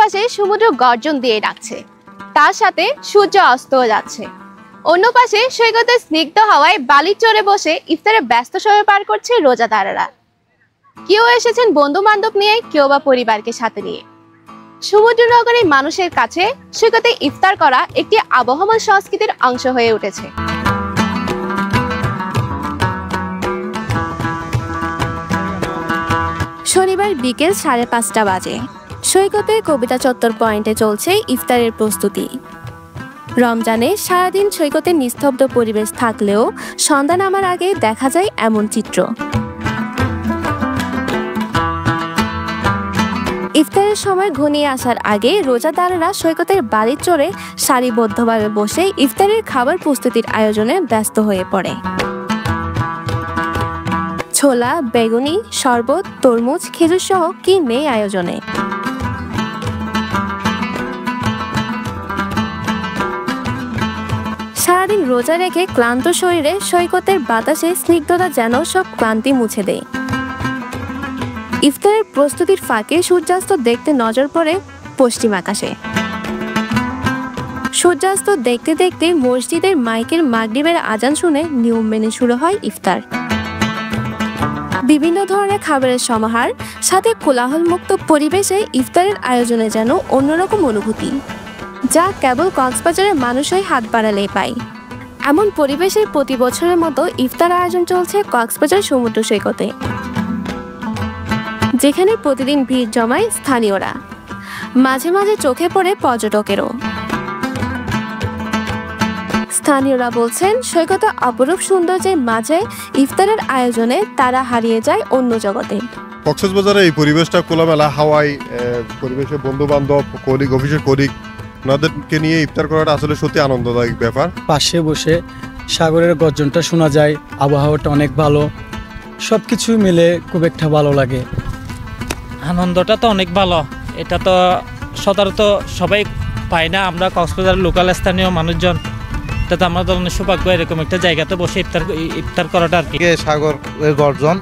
পাশে সমুদ্র গর্জন দিয়ে ডাকছে, তার সাথে সূর্য অস্তও যাচ্ছে। অন্য পাশে সৈকতের স্নিগ্ধ হাওয়ায় বালির চরে বসে ইফতারে ব্যস্ত সময় পার করছে রোজাদারেরা। কেউ এসেছেন বন্ধু বান্ধব নিয়ে, কেউ বা পরিবারকে সাথে নিয়ে। সমুদ্র নগরীর মানুষের কাছে সৈকতে ইফতার করা একটি আবহমান সংস্কৃতির অংশ হয়ে উঠেছে। শনিবার বিকেল 5:30 বাজে সৈকতের কবিতা চত্বর পয়েন্টে চলছে ইফতারের প্রস্তুতি। রমজানে সারাদিন সৈকতের নিস্তব্ধ পরিবেশ থাকলেও সন্ধ্যা নামার আগে দেখা যায় এমন চিত্র। ইফতারের সময় ঘনিয়ে আসার আগে রোজাদারেরা সৈকতের বালির চরে সারিবদ্ধভাবে বসে ইফতারের খাবার প্রস্তুতির আয়োজনে ব্যস্ত হয়ে পড়ে। ছোলা, বেগুনি, শরবত, তরমুজ, খেজুর সহ কি নেই আয়োজনে। সারাদিন রোজা রেখে ক্লান্ত শরীরে সৈকতের বাতাসে স্নিগ্ধতা যেন সব ক্লান্তি মুছে দেয়। ইফতারের প্রস্তুতির ফাঁকে সূর্যাস্ত দেখতে নজর পড়ে পশ্চিম আকাশে। সূর্যাস্ত দেখতে দেখতে মসজিদের মাইকের মাগরিবের আজান শুনে নিয়ম মেনে শুরু হয় ইফতার। বিভিন্ন ধরনের খাবারের সমাহার, সাথে কোলাহলমুক্ত পরিবেশে ইফতারের আয়োজনে যেন অন্যরকম অনুভূতি, যা কেবল কক্সবাজারের মানুষই হাত বাড়ালেই পায়। এমন পরিবেশে প্রতি বছরের মতো ইফতার আয়োজন চলছে কক্সবাজার সমুদ্র সৈকতে, যেখানে প্রতিদিন ভিড় জমায় স্থানীয়রা, মাঝে মাঝে চোখে পড়ে পর্যটকেরও। স্থানীয়রা বলছেন সৈকতে অপরূপ সৌন্দর্যের মাঝে ইফতারের আয়োজনে তারা হারিয়ে যায় অন্য জগতে। কক্সবাজারে এই পরিবেশটা খোলামেলা হাওয়ায়, পরিবেশে বন্ধু বান্ধব, কলিগ, অফিসের কলিগ, ওনাদেরকে নিয়ে ইফতার করাটা আসলে সত্যি আনন্দদায়ক ব্যাপার। পাশে বসে সাগরের গর্জনটা শোনা যায়, আবহাওয়াটা অনেক ভালো, সবকিছু মিলে খুব একটা ভালো লাগে। আনন্দটা তো অনেক ভালো, এটা তো সচরাচর সবাই পায় না। আমরা কক্সবাজারের লোকাল স্থানীয় মানুষজন, এটা তো আমাদের অনেক সৌভাগ্য এরকম একটা জায়গাতে বসে ইফতার করাটা আর কি। সাগরের গর্জন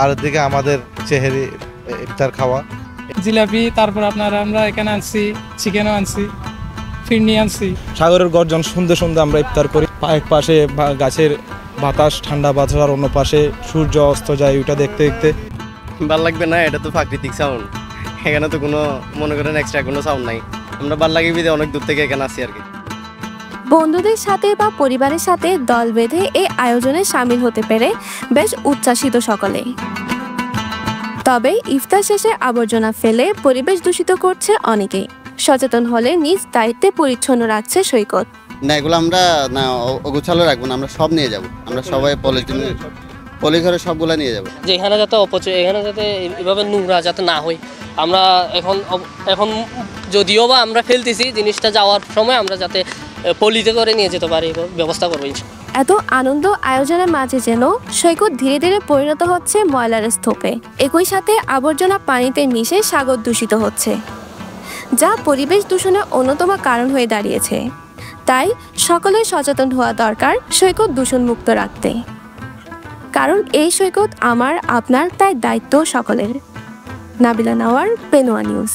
আর দিকে আমাদের চেহারি ইফতার খাওয়া, জিলাপি, তারপর আমরা এখানে আনছি চিকেনও আনছি, ফিরনি আনছি। সাগরের গর্জন শুনতে শুনতে আমরা ইফতার করি। এক পাশে গাছের বাতাস, ঠান্ডা বাতাস, আর অন্য পাশে সূর্য অস্ত যায়, ওইটা দেখতে দেখতে ভাল লাগবে না? এটা তো প্রাকৃতিক সাউন্ড, এখানে তো কোনো মনে করেন এক্সট্রা কোনো সাউন্ড নাই। আমরা ভাল লাগে বিধে অনেক দূর থেকে এখানে আসি আর কি। বন্ধুদের সাথে বা পরিবারের সাথে দল বেঁধে এই আয়োজনে সামিল হতে পেরে বেশ উচ্ছ্বাসিত সকলে। তবে ইফতার শেষে আবর্জনা ফেলে পরিবেশ দূষিত করছে অনেকেই। সচেতন হলে নিজ দায়িত্বে পরিচ্ছন্ন রাখছে সৈকত। না, এগুলো আমরা না অগোছালো রাখবো না, আমরা সব নিয়ে যাব। আমরা সবাই পলিঘরে সবগুলো নিয়ে যাব, যে এখানে যাতে অপচয়, এখানে যাতে এভাবে নোংরা যাতে না হয়। আমরা এখন যদিও বা আমরা ফেলতেছি, জিনিসটা যাওয়ার সময় আমরা যাতে পলিতে করে নিয়ে যেতে পারি, ব্যবস্থা করবো। এত আনন্দ আয়োজনের মাঝে যেন সৈকত ধীরে ধীরে পরিণত হচ্ছে ময়লার স্তূপে। একই সাথে আবর্জনা পানিতে মিশে সাগর দূষিত হচ্ছে, যা পরিবেশ দূষণের অন্যতম কারণ হয়ে দাঁড়িয়েছে। তাই সকলের সচেতন হওয়া দরকার সৈকত দূষণমুক্ত রাখতে, কারণ এই সৈকত আমার, আপনার, তাই দায়িত্ব সকলের। নাবিলা নাওয়ার, পেনোয়া নিউজ।